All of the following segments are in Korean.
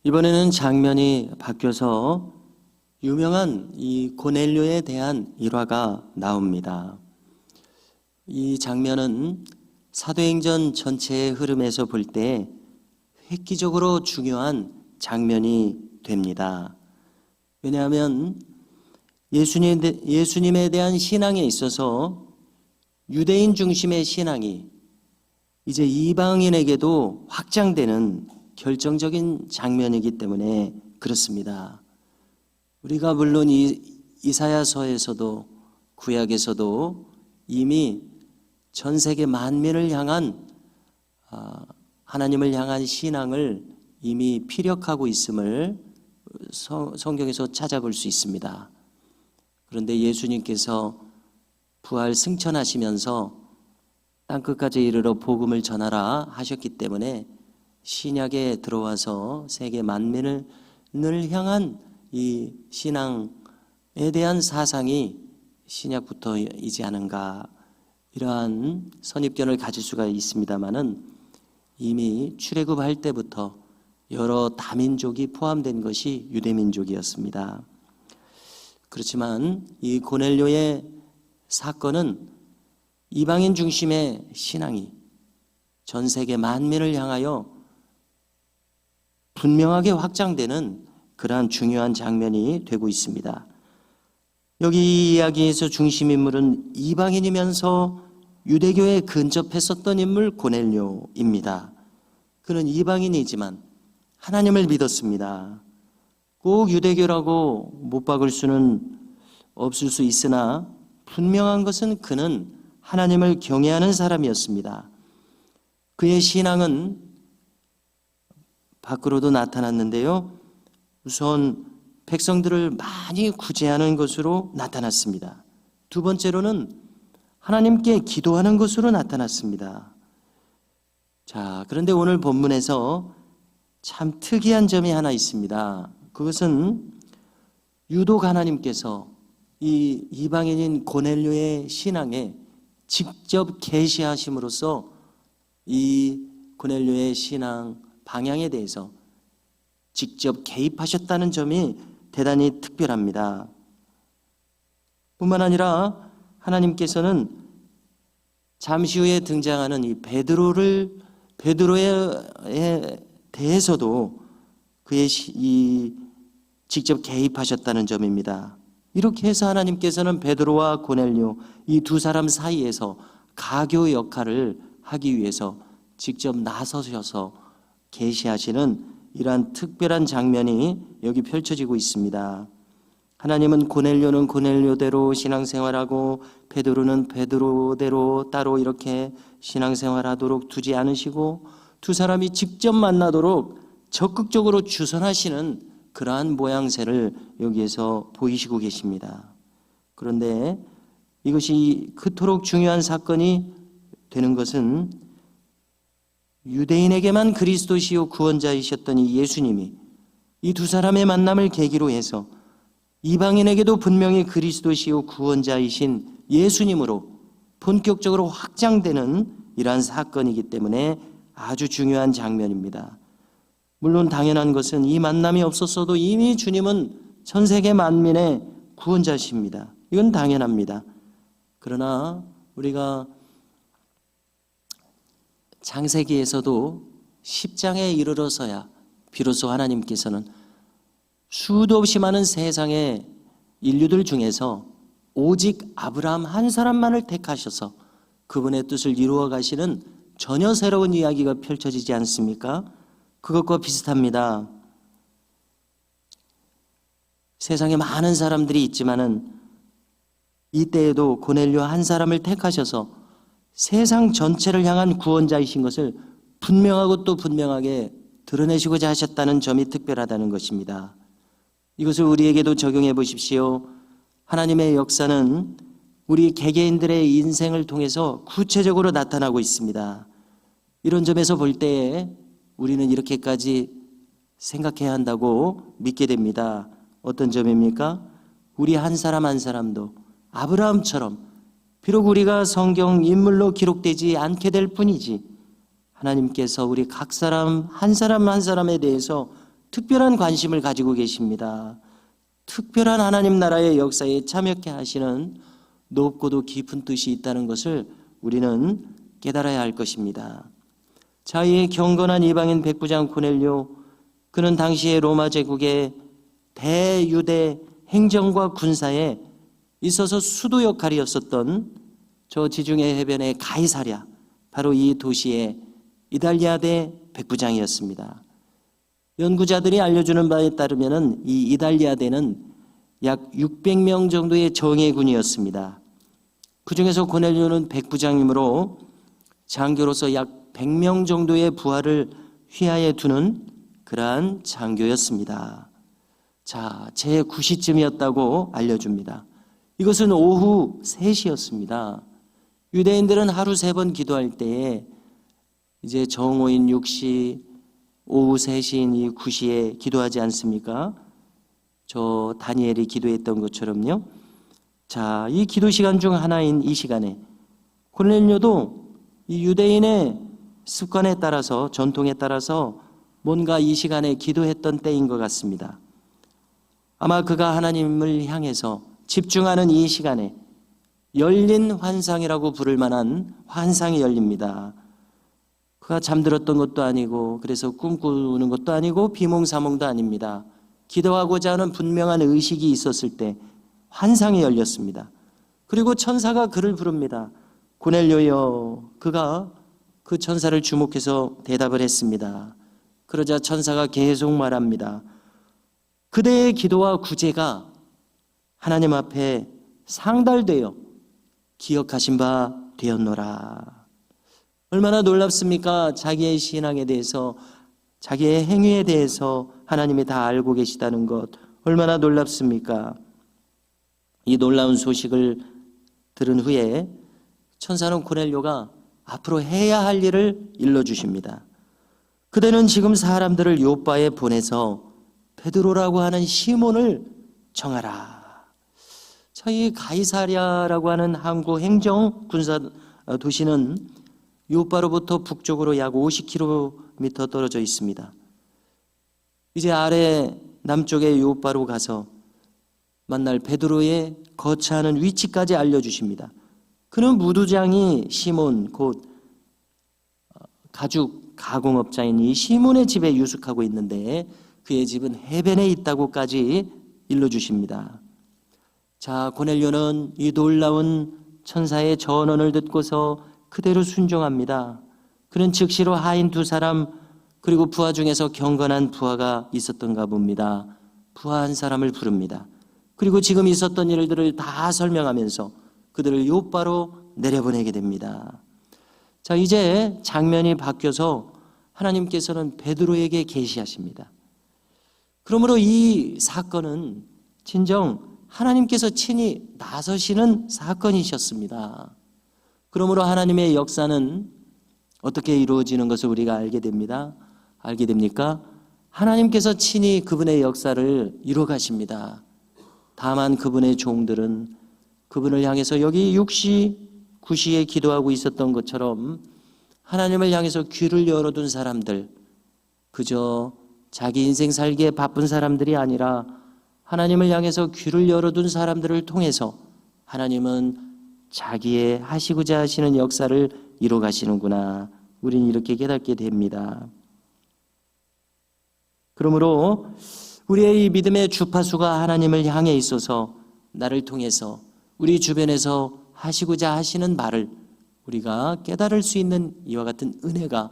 이번에는 장면이 바뀌어서 유명한 이 고넬료에 대한 일화가 나옵니다. 이 장면은 사도행전 전체의 흐름에서 볼 때 획기적으로 중요한 장면이 됩니다. 왜냐하면 예수님에 대한 신앙에 있어서 유대인 중심의 신앙이 이제 이방인에게도 확장되는 결정적인 장면이기 때문에 그렇습니다. 우리가 물론 이사야서에서도 구약에서도 이미 전 세계 만민을 향한 하나님을 향한 신앙을 이미 피력하고 있음을 성경에서 찾아볼 수 있습니다. 그런데 예수님께서 부활 승천하시면서 땅끝까지 이르러 복음을 전하라 하셨기 때문에 신약에 들어와서 세계 만민을 향한 이 신앙에 대한 사상이 신약부터이지 않은가, 이러한 선입견을 가질 수가 있습니다마는 이미 출애굽할 때부터 여러 다민족이 포함된 것이 유대민족이었습니다. 그렇지만 이 고넬료의 사건은 이방인 중심의 신앙이 전 세계 만민을 향하여 분명하게 확장되는 그러한 중요한 장면이 되고 있습니다. 여기 이 이야기에서 중심 인물은 이방인이면서 유대교에 근접했었던 인물 고넬료입니다. 그는 이방인이지만 하나님을 믿었습니다. 꼭 유대교라고 못 박을 수는 없을 수 있으나 분명한 것은 그는 하나님을 경외하는 사람이었습니다. 그의 신앙은 밖으로도 나타났는데요, 우선 백성들을 많이 구제하는 것으로 나타났습니다. 두 번째로는 하나님께 기도하는 것으로 나타났습니다. 자, 그런데 오늘 본문에서 참 특이한 점이 하나 있습니다. 그것은 유독 하나님께서 이 이방인인 고넬료의 신앙에 직접 계시하심으로써 이 고넬료의 신앙 방향에 대해서 직접 개입하셨다는 점이 대단히 특별합니다. 뿐만 아니라 하나님께서는 잠시 후에 등장하는 이 베드로에 대해서도 그의 직접 개입하셨다는 점입니다. 이렇게 해서 하나님께서는 베드로와 고넬료 이 두 사람 사이에서 가교 역할을 하기 위해서 직접 나서셔서 계시하시는 이러한 특별한 장면이 여기 펼쳐지고 있습니다. 하나님은 고넬료는 고넬료대로 신앙생활하고 베드로는 베드로대로 따로 이렇게 신앙생활하도록 두지 않으시고 두 사람이 직접 만나도록 적극적으로 주선하시는 그러한 모양새를 여기에서 보이시고 계십니다. 그런데 이것이 그토록 중요한 사건이 되는 것은 유대인에게만 그리스도시요 구원자이셨던 이 예수님이 이 두 사람의 만남을 계기로 해서 이방인에게도 분명히 그리스도시요 구원자이신 예수님으로 본격적으로 확장되는 이러한 사건이기 때문에 아주 중요한 장면입니다. 물론 당연한 것은 이 만남이 없었어도 이미 주님은 전 세계 만민의 구원자십니다. 이건 당연합니다. 그러나 우리가 창세기에서도 10장에 이르러서야 비로소 하나님께서는 수도 없이 많은 세상의 인류들 중에서 오직 아브라함 한 사람만을 택하셔서 그분의 뜻을 이루어 가시는 전혀 새로운 이야기가 펼쳐지지 않습니까? 그것과 비슷합니다. 세상에 많은 사람들이 있지만은 이때에도 고넬료 한 사람을 택하셔서 세상 전체를 향한 구원자이신 것을 분명하고 또 분명하게 드러내시고자 하셨다는 점이 특별하다는 것입니다. 이것을 우리에게도 적용해 보십시오. 하나님의 역사는 우리 개개인들의 인생을 통해서 구체적으로 나타나고 있습니다. 이런 점에서 볼 때에 우리는 이렇게까지 생각해야 한다고 믿게 됩니다. 어떤 점입니까? 우리 한 사람 한 사람도 아브라함처럼 비록 우리가 성경 인물로 기록되지 않게 될 뿐이지 하나님께서 우리 각 사람 한 사람에 대해서 특별한 관심을 가지고 계십니다. 특별한 하나님 나라의 역사에 참여케 하시는 높고도 깊은 뜻이 있다는 것을 우리는 깨달아야 할 것입니다. 자, 이 경건한 이방인 백부장 고넬료, 그는 당시의 로마 제국의 대유대 행정과 군사에 있어서 수도 역할이었었던 저 지중해 해변의 가이사랴, 바로 이 도시의 이달리아대 백부장이었습니다. 연구자들이 알려주는 바에 따르면 이 이달리아대는 약 600명 정도의 정예군이었습니다. 그 중에서 고넬료는 백부장이므로 장교로서 약 100명 정도의 부하를 휘하에 두는 그러한 장교였습니다. 자, 제 9시쯤이었다고 알려줍니다. 이것은 오후 3시였습니다. 유대인들은 하루 3번 기도할 때에 이제 정오인 6시, 오후 3시인 이 9시에 기도하지 않습니까? 저 다니엘이 기도했던 것처럼요. 자, 이 기도 시간 중 하나인 이 시간에 고넬료도 이 유대인의 습관에 따라서, 전통에 따라서 뭔가 이 시간에 기도했던 때인 것 같습니다. 아마 그가 하나님을 향해서 집중하는 이 시간에 열린 환상이라고 부를 만한 환상이 열립니다. 그가 잠들었던 것도 아니고, 그래서 꿈꾸는 것도 아니고, 비몽사몽도 아닙니다. 기도하고자 하는 분명한 의식이 있었을 때 환상이 열렸습니다. 그리고 천사가 그를 부릅니다. 고넬료여. 그가 그 천사를 주목해서 대답을 했습니다. 그러자 천사가 계속 말합니다. 그대의 기도와 구제가 하나님 앞에 상달되어 기억하신 바 되었노라. 얼마나 놀랍습니까? 자기의 신앙에 대해서, 자기의 행위에 대해서 하나님이 다 알고 계시다는 것, 얼마나 놀랍습니까? 이 놀라운 소식을 들은 후에 천사는 고넬료가 앞으로 해야 할 일을 일러주십니다. 그대는 지금 사람들을 요바에 보내서 베드로라고 하는 시몬을 정하라. 이 가이사랴라고 하는 항구 행정 군사 도시는 요바로부터 북쪽으로 약 50km 떨어져 있습니다. 이제 아래 남쪽의 요바로 가서 만날 베드로의 거처하는 위치까지 알려주십니다. 그는 무두장이 시몬, 곧 가죽 가공업자인 이 시몬의 집에 유숙하고 있는데 그의 집은 해변에 있다고까지 일러주십니다. 자, 고넬료는 이 놀라운 천사의 전언을 듣고서 그대로 순종합니다. 그는 즉시로 하인 2사람, 그리고 부하 중에서 경건한 부하가 있었던가 봅니다. 부하 한 사람을 부릅니다. 그리고 지금 있었던 일들을 다 설명하면서 그들을 요바로 내려보내게 됩니다. 자, 이제 장면이 바뀌어서 하나님께서는 베드로에게 계시하십니다. 그러므로 이 사건은 진정 하나님께서 친히 나서시는 사건이셨습니다. 그러므로 하나님의 역사는 어떻게 이루어지는 것을 우리가 알게 됩니다. 알게 됩니까? 하나님께서 친히 그분의 역사를 이루어 가십니다. 다만 그분의 종들은 그분을 향해서 여기 6시, 9시에 기도하고 있었던 것처럼 하나님을 향해서 귀를 열어둔 사람들, 그저 자기 인생 살기에 바쁜 사람들이 아니라 하나님을 향해서 귀를 열어둔 사람들을 통해서 하나님은 자기의 하시고자 하시는 역사를 이루어 가시는구나. 우리는 이렇게 깨닫게 됩니다. 그러므로 우리의 이 믿음의 주파수가 하나님을 향해 있어서 나를 통해서 우리 주변에서 하시고자 하시는 말을 우리가 깨달을 수 있는 이와 같은 은혜가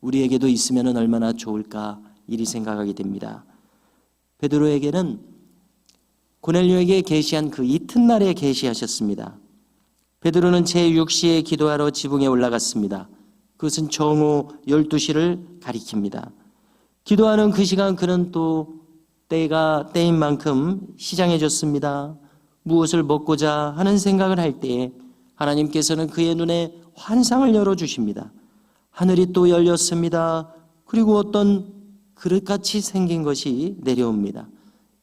우리에게도 있으면 얼마나 좋을까 이리 생각하게 됩니다. 베드로에게는 고넬료에게 계시한 그 이튿날에 계시하셨습니다. 베드로는 제6시에 기도하러 지붕에 올라갔습니다. 그것은 정오 12시를 가리킵니다. 기도하는 그 시간 그는 또 때가 때인 만큼 시장해졌습니다. 무엇을 먹고자 하는 생각을 할 때에 하나님께서는 그의 눈에 환상을 열어주십니다. 하늘이 또 열렸습니다. 그리고 어떤 그릇같이 생긴 것이 내려옵니다.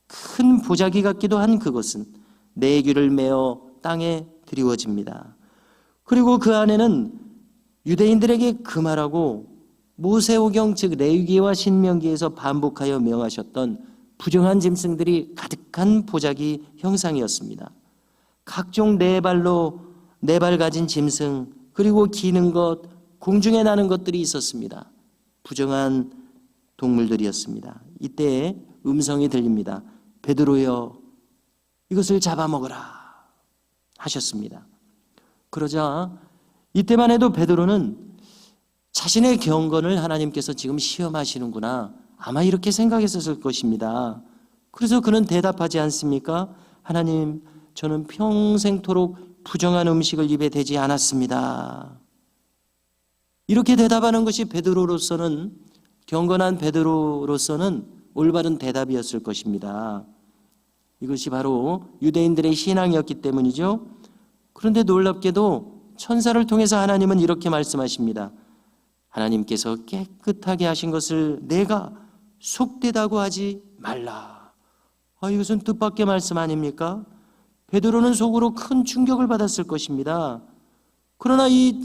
큰 보자기 같기도 한 그것은 네 귀를 메어 땅에 드리워집니다. 그리고 그 안에는 유대인들에게 금하라고 모세오경 즉 레위기와 신명기에서 반복하여 명하셨던 부정한 짐승들이 가득한 보자기 형상이었습니다. 각종 네 발 가진 짐승, 그리고 기는 것, 공중에 나는 것들이 있었습니다. 부정한 동물들이었습니다. 이때 음성이 들립니다. 베드로여, 이것을 잡아먹으라 하셨습니다. 그러자 이때만 해도 베드로는 자신의 경건을 하나님께서 지금 시험하시는구나, 아마 이렇게 생각했었을 것입니다. 그래서 그는 대답하지 않습니까? 하나님, 저는 평생토록 부정한 음식을 입에 대지 않았습니다. 이렇게 대답하는 것이 베드로로서는, 경건한 베드로로서는 올바른 대답이었을 것입니다. 이것이 바로 유대인들의 신앙이었기 때문이죠. 그런데 놀랍게도 천사를 통해서 하나님은 이렇게 말씀하십니다. 하나님께서 깨끗하게 하신 것을 내가 속되다고 하지 말라. 이것은 뜻밖의 말씀 아닙니까? 베드로는 속으로 큰 충격을 받았을 것입니다. 그러나 이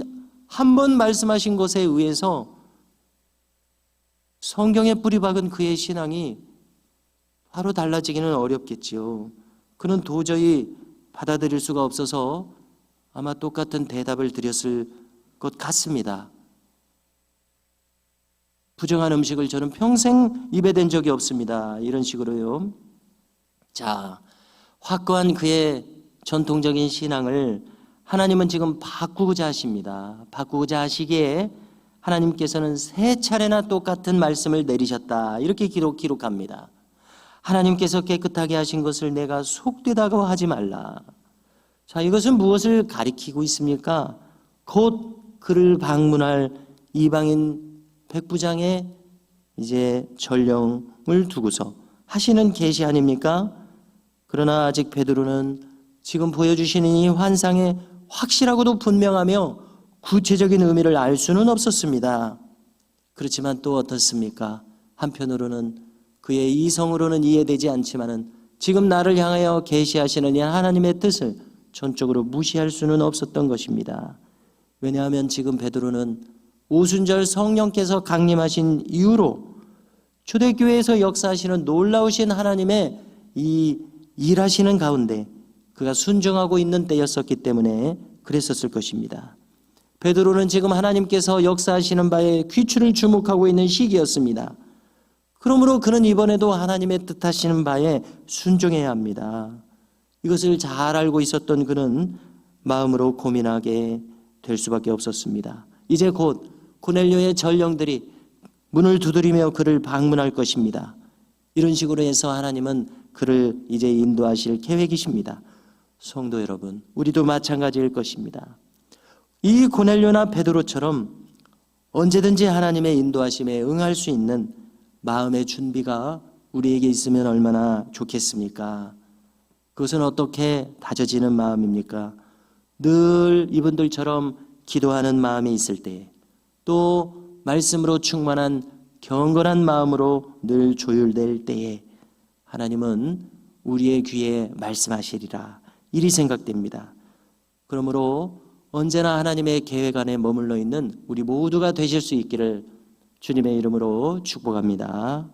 한 번 말씀하신 것에 의해서 성경에 뿌리 박은 그의 신앙이 바로 달라지기는 어렵겠지요. 그는 도저히 받아들일 수가 없어서 아마 똑같은 대답을 드렸을 것 같습니다. 부정한 음식을 저는 평생 입에 댄 적이 없습니다. 이런 식으로요. 자, 확고한 그의 전통적인 신앙을 하나님은 지금 바꾸고자 하십니다. 바꾸고자 하시기에 하나님께서는 3차례나 똑같은 말씀을 내리셨다. 이렇게 기록합니다. 하나님께서 깨끗하게 하신 것을 내가 속되다고 하지 말라. 자, 이것은 무엇을 가리키고 있습니까? 곧 그를 방문할 이방인 백부장의 이제 전령을 두고서 하시는 계시 아닙니까? 그러나 아직 베드로는 지금 보여주시는 이 환상에 확실하고도 분명하며 구체적인 의미를 알 수는 없었습니다. 그렇지만 또 어떻습니까? 한편으로는 그의 이성으로는 이해되지 않지만은 지금 나를 향하여 계시하시는 이 하나님의 뜻을 전적으로 무시할 수는 없었던 것입니다. 왜냐하면 지금 베드로는 오순절 성령께서 강림하신 이후로 초대교회에서 역사하시는 놀라우신 하나님의 이 일하시는 가운데 그가 순종하고 있는 때였었기 때문에 그랬었을 것입니다. 베드로는 지금 하나님께서 역사하시는 바에 귀추를 주목하고 있는 시기였습니다. 그러므로 그는 이번에도 하나님의 뜻하시는 바에 순종해야 합니다. 이것을 잘 알고 있었던 그는 마음으로 고민하게 될 수밖에 없었습니다. 이제 곧 고넬료의 전령들이 문을 두드리며 그를 방문할 것입니다. 이런 식으로 해서 하나님은 그를 이제 인도하실 계획이십니다. 성도 여러분, 우리도 마찬가지일 것입니다. 이 고넬료나 베드로처럼 언제든지 하나님의 인도하심에 응할 수 있는 마음의 준비가 우리에게 있으면 얼마나 좋겠습니까? 그것은 어떻게 다져지는 마음입니까? 늘 이분들처럼 기도하는 마음이 있을 때, 또 말씀으로 충만한 경건한 마음으로 늘 조율될 때에 하나님은 우리의 귀에 말씀하시리라, 이리 생각됩니다. 그러므로 언제나 하나님의 계획 안에 머물러 있는 우리 모두가 되실 수 있기를 주님의 이름으로 축복합니다.